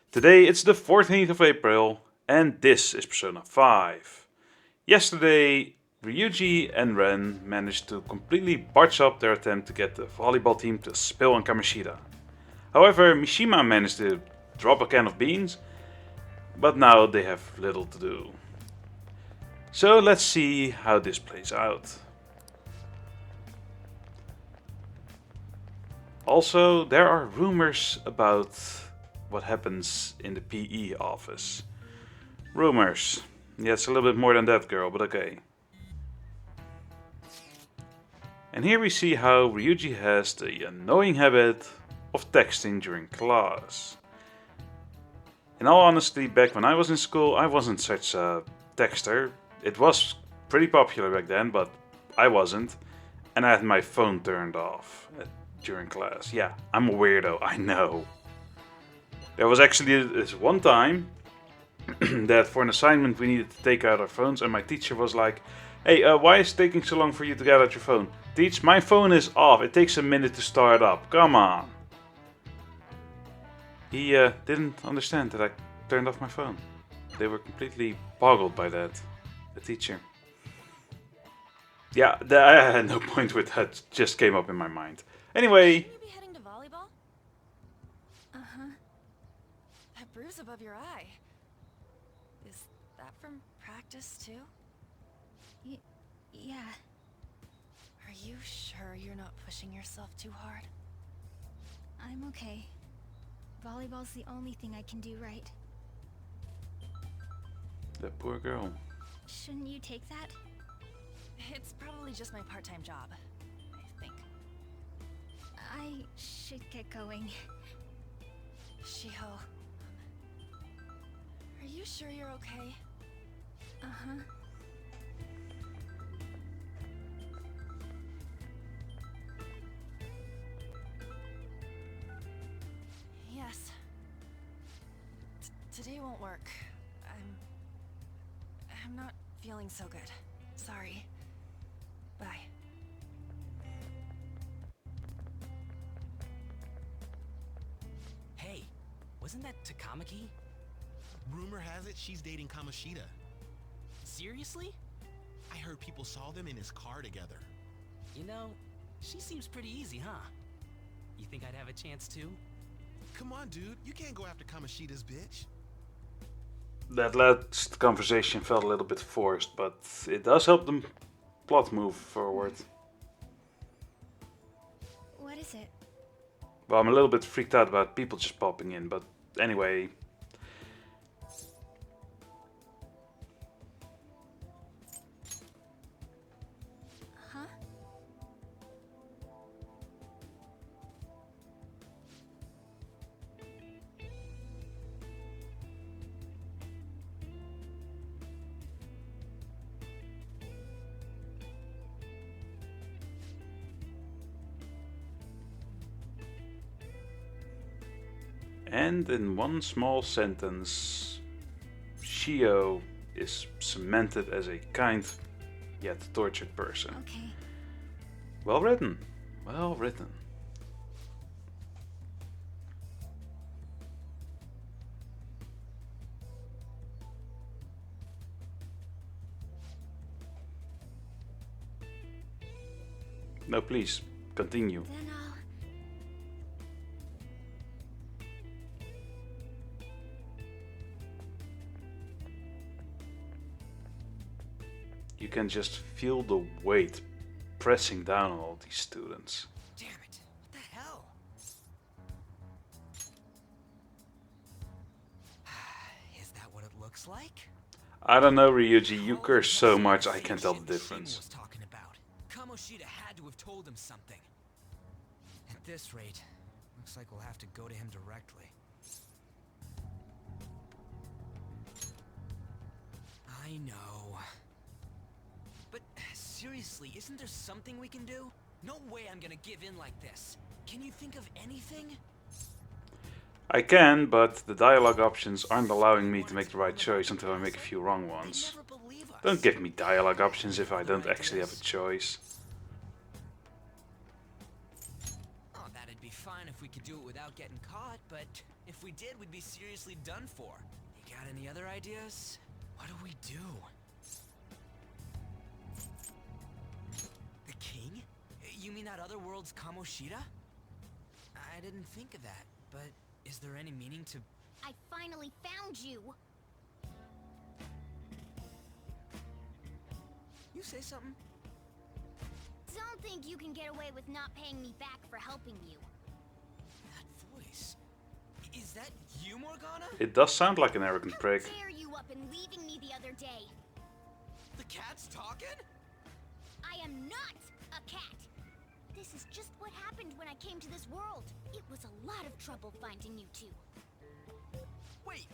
Today it's the 14th of April and this is Persona 5. Yesterday, Ryuji and Ren managed to completely botch up their attempt to get the volleyball team to spill on Kamoshida. However, Mishima managed to drop a can of beans, but now they have little to do. So let's see how this plays out. Also, there are rumors about what happens in the PE office. Rumors. Yeah, it's a little bit more than that, girl, but okay. And here we see how Ryuji has the annoying habit of texting during class. In all honesty, back when I was in school, I wasn't such a texter. It was pretty popular back then, but I wasn't. And I had my phone turned off during class. Yeah, I'm a weirdo, I know. There was actually this one time that for an assignment we needed to take out our phones, and my teacher was like, "Hey, why is it taking so long for you to get out your phone?" "Teach, my phone is off. It takes a minute to start up. Come on." He didn't understand that I turned off my phone. They were completely boggled by that, the teacher. Yeah, I had no point with that. Just came up in my mind. Anyway. Shouldn't you be heading to volleyball? Uh-huh. That bruise above your eye. Is that from practice too? Yeah. Are you sure you're not pushing yourself too hard? I'm okay. Volleyball's the only thing I can do right. That poor girl. Shouldn't you take that? It's probably just my part-time job, I think. I should get going. Shiho. Are you sure you're okay? Uh-huh. Yes. Today won't work. I'm not feeling so good. Sorry. Bye. Hey, wasn't that Takamaki? Rumor has it she's dating Kamoshida. Seriously? I heard people saw them in his car together. You know, she seems pretty easy, huh? You think I'd have a chance too? Come on, dude. You can't go after Kamoshida's bitch. That last conversation felt a little bit forced, but it does help the plot move forward. What is it? Well, I'm a little bit freaked out about people just popping in, but anyway. Huh? And in one small sentence, Shio is cemented as a kind yet tortured person. Okay. Well written. Well written. No, please, continue. Then I'll... You can just feel the weight pressing down on all these students. Damn it, what the hell? Is that what it looks like? I don't know, Ryuji, you curse so That's much the I can't tell the Shin difference. was talking about. Kamoshida had to have told him something. At this rate, looks like we'll have to go to him directly. I know. But seriously, isn't there something we can do? No way I'm gonna give in like this. Can you think of anything? I can, but the dialogue options aren't allowing me to make the right choice until I make a few wrong They ones. never believe us. Don't give me dialogue options if I don't actually have a choice. Oh, that'd be fine if we could do it without getting caught, but if we we did, we'd be seriously done for. You got any other ideas? What do we do? The king? You mean that other world's Kamoshida? I didn't think of that, but is there any meaning to... I finally found you! You say something? Don't think you can get away with not paying me back for helping you. That voice... Is that you, Morgana? It does sound like an arrogant How prick. dare you up and leaving me the other day? The cat's talking? I am not a cat! This is just what happened when I came to this world. It was a lot of trouble finding you two. Wait,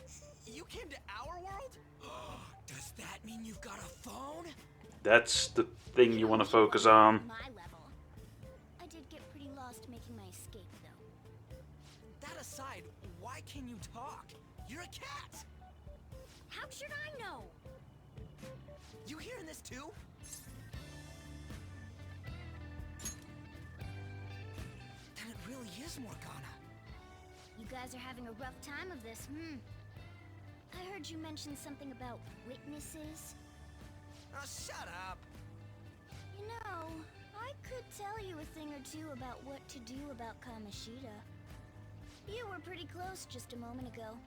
you came to our world? Does that mean you've got a phone? That's the thing you want to focus on. My level. I did get pretty lost making my escape, though. That aside, why can you talk? You're a cat! How should I know? You hearing this too? Then it really is Morgana. You guys are having a rough time of this, I heard you mention something about witnesses. Oh, shut up! You know, I could tell you a thing or two about what to do about Kamoshida. You were pretty close just a moment ago.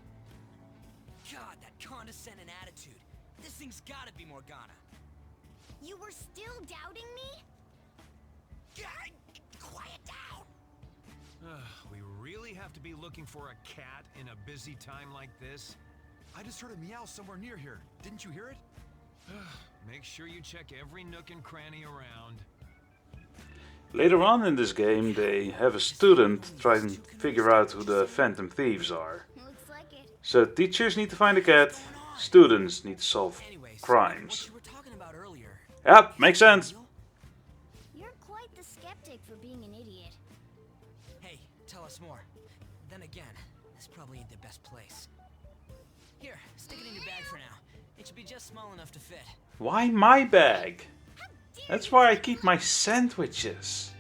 God, that condescending attitude. This thing's gotta be Morgana. You were still doubting me? God, quiet down! We really have to be looking for a cat in a busy time like this? I just heard a meow somewhere near here. Didn't you hear it? Make sure you check every nook and cranny around. Later on in this game, they have a student try and figure out who the Phantom Thieves are. Looks like it. So teachers need to find a cat, students need to solve Anyways, crimes. what you were talking about earlier. Yep, makes sense. You're quite the skeptic for being an idiot. Hey, tell us more. Then again, this probably ain't the best place. Here, stick it in your bag for now. It should be just small enough to fit. Why my bag? That's where I keep my sandwiches.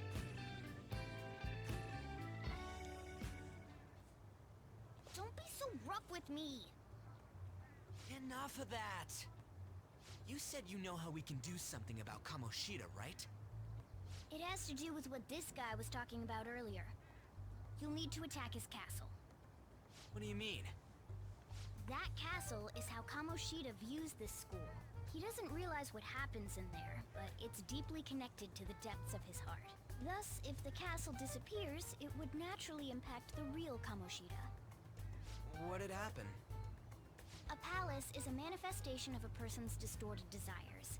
Don't be so rough with me. Enough of that. You said you know how we can do something about Kamoshida, right? It has to do with what this guy was talking about earlier. You'll need to attack his castle. What do you mean? That castle is how Kamoshida views this school. He doesn't realize what happens in there, but it's deeply connected to the depths of his heart. Thus, if the castle disappears, it would naturally impact the real Kamoshida. What'd happen? A palace is a manifestation of a person's distorted desires.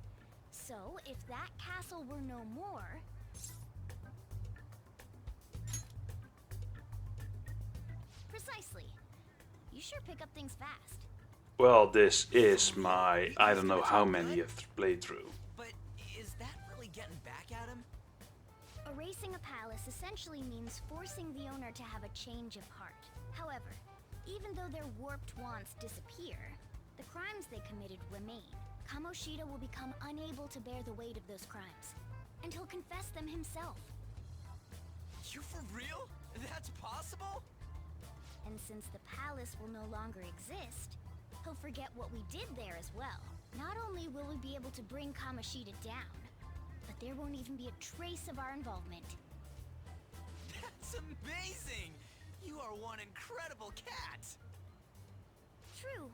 So, if that castle were no more... Precisely. You sure pick up things fast. Well, this is my I don't know how many playthrough. But is that really getting back at him? Erasing a palace essentially means forcing the owner to have a change of heart. However, even though their warped wants disappear, the crimes they committed remain. Kamoshida will become unable to bear the weight of those crimes, and he'll confess them himself. You for real? That's possible? And since the palace will no longer exist, he'll forget what we did there as well. Not only will we be able to bring Kamoshida down, but there won't even be a trace of our involvement. That's amazing! You are one incredible cat! True.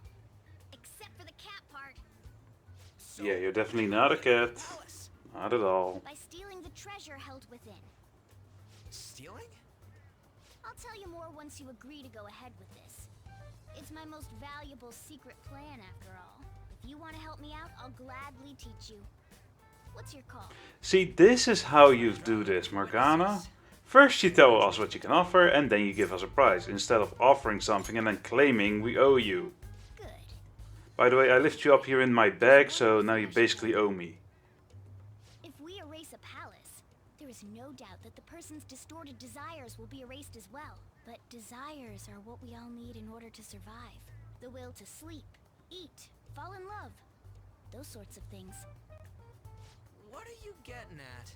Except for the cat part. So, Yeah, you're definitely not a cat. Alice, Not at all. By stealing the treasure held within. stealing? I'll tell you more once you agree to go ahead with this. It's my most valuable secret plan after all. If you want to help me out, I'll gladly teach you. What's your call? See, this is how you do this, Morgana. First you tell us what you can offer and then you give us a price, instead of offering something and then claiming we owe you. Good. By the way, I lift you up here in my bag, so now you basically owe me. If we erase a palace, there is no doubt that the person's distorted desires will be erased as well. But desires are what we all need in order to survive. The will to sleep, eat, fall in love. Those sorts of things. What are you getting at?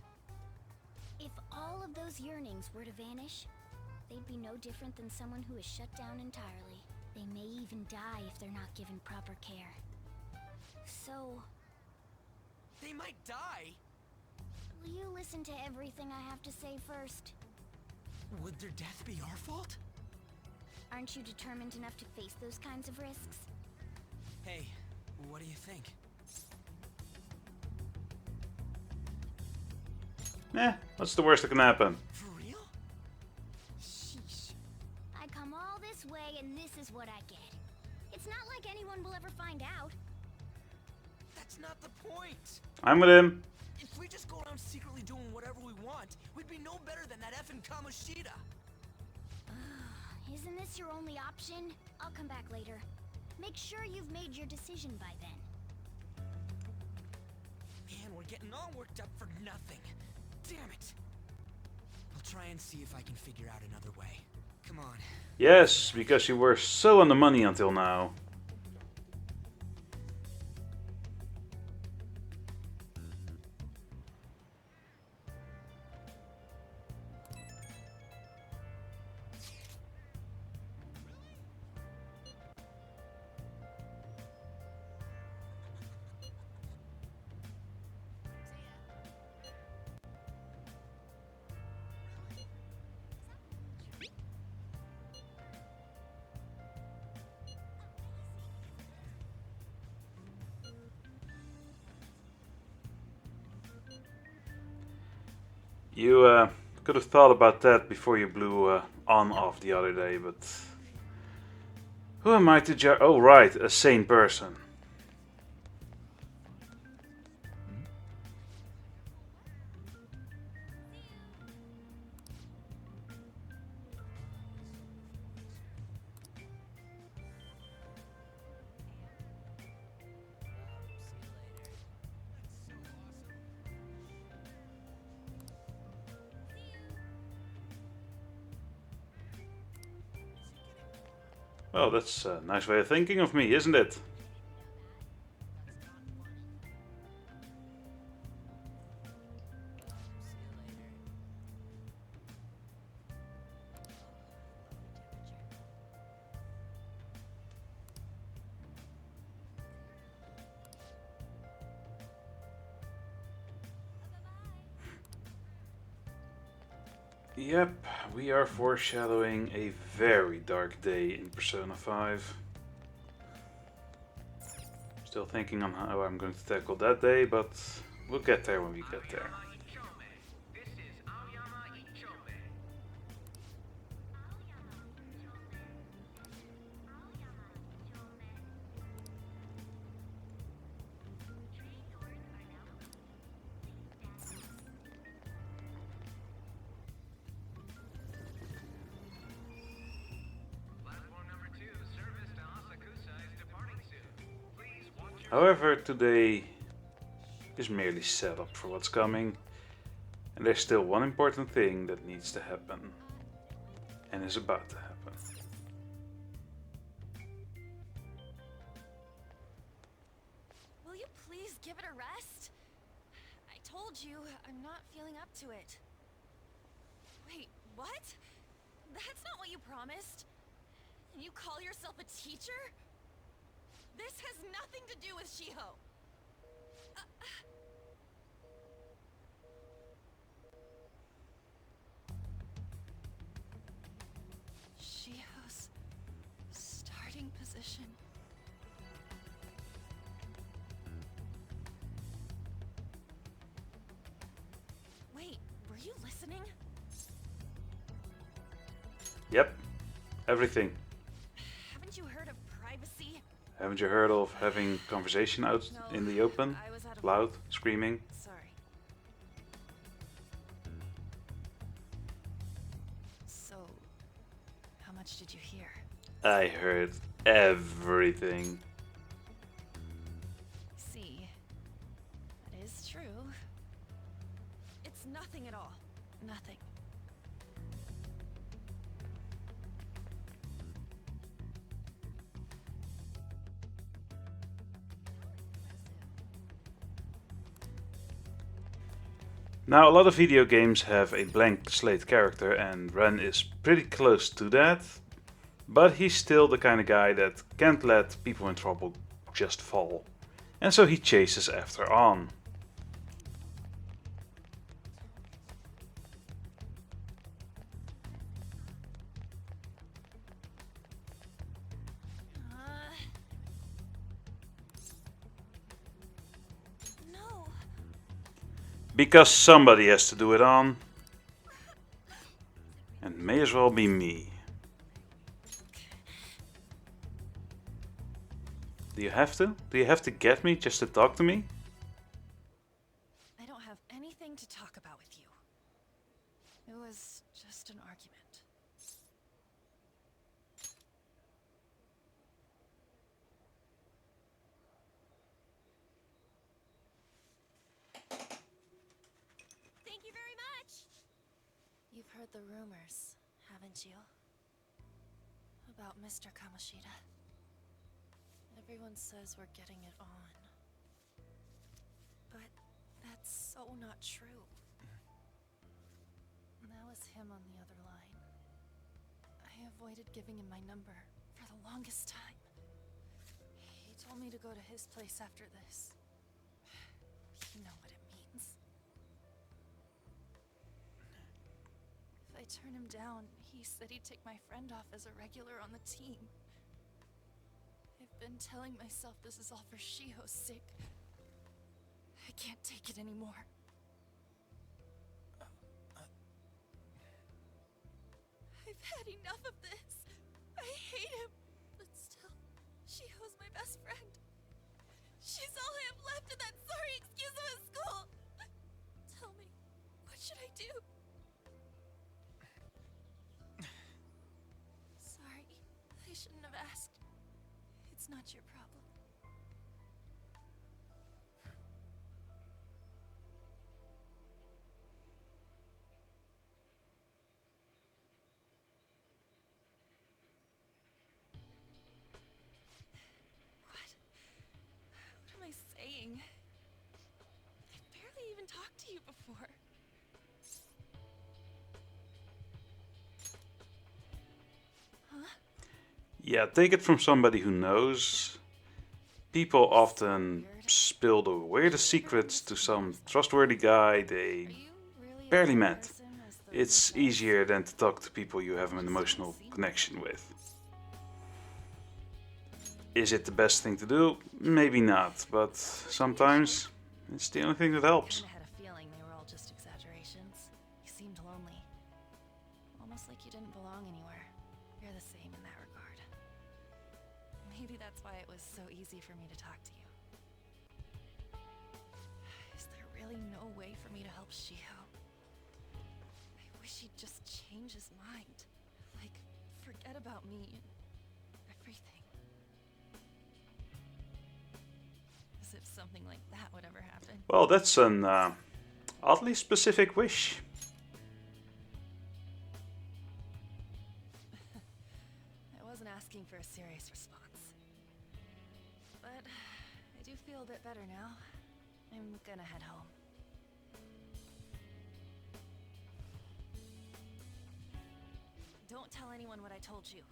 If all of those yearnings were to vanish, they'd be no different than someone who is shut down entirely. They may even die if they're not given proper care. So, They might die? will you listen to everything I have to say first? Would their death be our fault? Aren't you determined enough to face those kinds of risks? Hey, what do you think? What's the worst that can happen? For real? Sheesh. I come all this way and this is what I get. It's not like anyone will ever find out. That's not the point. I'm with him. If we just go around secretly doing whatever we want, we'd be no better than that effing Kamoshida. Isn't this your only option? I'll come back later. Make sure you've made your decision by then. Man, we're getting all worked up for nothing. Damn it. I'll try and see if I can figure out another way. Come on. Yes, because you were so on the money until now. You could have thought about that before you blew on off the other day, but who am I to judge? Oh, right, a sane person. Well, that's a nice way of thinking of me, isn't it? Yep, we are foreshadowing a very dark day in Persona 5. Still thinking on how I'm going to tackle that day, but we'll get there when we get there. However, today is merely set up for what's coming, and there's still one important thing that needs to happen, and is about to happen. Will you please give it a rest? I told you I'm not feeling up to it. Wait, what? That's not what you promised. And you call yourself a teacher? This has nothing to do with Shiho. Shiho's starting position. Wait, were you listening? Yep, everything. Haven't you heard of privacy? Haven't you heard of having conversation out No, in the open? I was out of Loud, screaming? Sorry. So, how much did you hear? I heard everything. See, that is true. It's nothing at all. Nothing. Now, a lot of video games have a blank slate character, and Ren is pretty close to that, but he's still the kind of guy that can't let people in trouble just fall, and so he chases after on. No. Because somebody has to do it on, and may as well be me. Do you have to? Do you have to get me just to talk to me? I don't have anything to talk about with you. It was just an argument. Thank you very much! You've heard the rumors, haven't you? About Mr. Kamoshida. Everyone says we're getting it on. But that's so not true. That was him on the other line. I avoided giving him my number for the longest time. He told me to go to his place after this. You know what it means. If I turn him down, he said he'd take my friend off as a regular on the team. I've been telling myself this is all for Shiho's sake. I can't take it anymore. I've had enough of this. I hate him. But still, Shiho's my best friend. She's all I have left in that sorry excuse of a school. Tell me, what should I do? Sorry, I shouldn't have asked. It's not your problem. What am I saying? I barely even talked to you before. Huh? Yeah, take it from somebody who knows. People often spill the weirdest secrets to some trustworthy guy they barely met. It's easier than to talk to people you have an emotional connection with. Is it the best thing to do? Maybe not, but sometimes it's the only thing that helps. I had a feeling they were all just exaggerations. You seemed lonely. Almost like you didn't belong anywhere. You're the same in that regard. Maybe that's why it was so easy for me to talk to you. Is there really no way for me to help Shiho? I wish he'd just change his mind. Like, forget about me and everything. As if something like that would ever happen. Well, that's an oddly specific wish. I wasn't asking for a serious response. But I do feel a bit better now. I'm gonna head home. Don't tell anyone what I told you,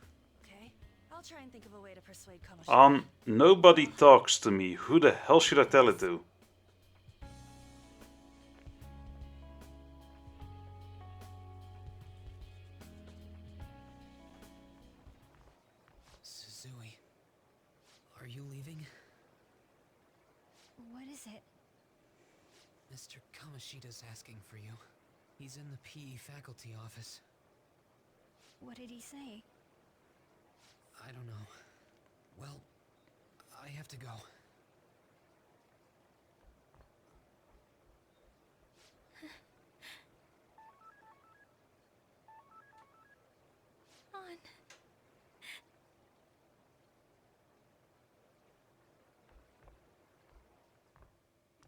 okay? I'll try and think of a way to persuade Kamoshida. Nobody talks to me. Who the hell should I tell it to? Suzui, are you leaving? What is it? Mr. Kamoshida's asking for you. He's in the PE faculty office. What did he say? I don't know. Well, I have to go. On.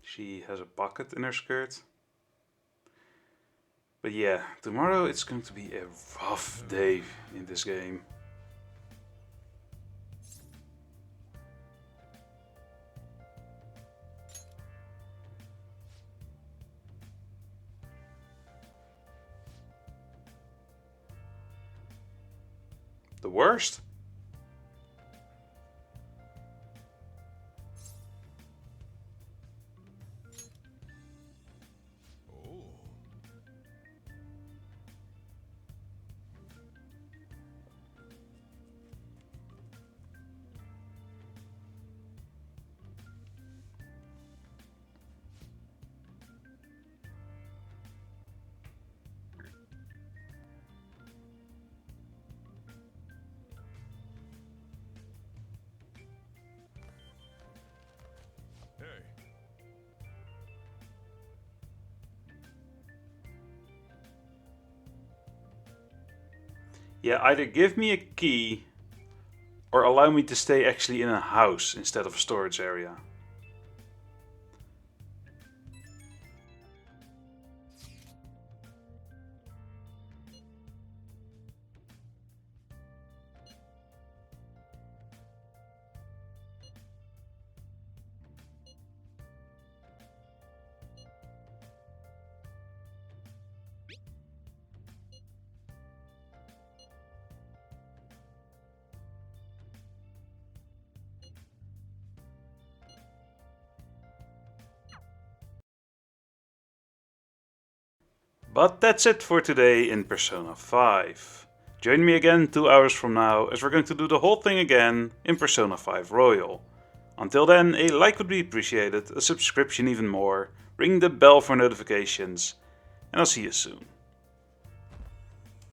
She has a pocket in her skirt. But yeah, tomorrow it's going to be a rough day in this game. the worst. Oh. Hey. Yeah, either give me a key or allow me to stay actually in a house instead of a storage area. But that's it for today in Persona 5. Join me again 2 hours from now as we're going to do the whole thing again in Persona 5 Royal. Until then, a like would be appreciated, a subscription even more, ring the bell for notifications, and I'll see you soon.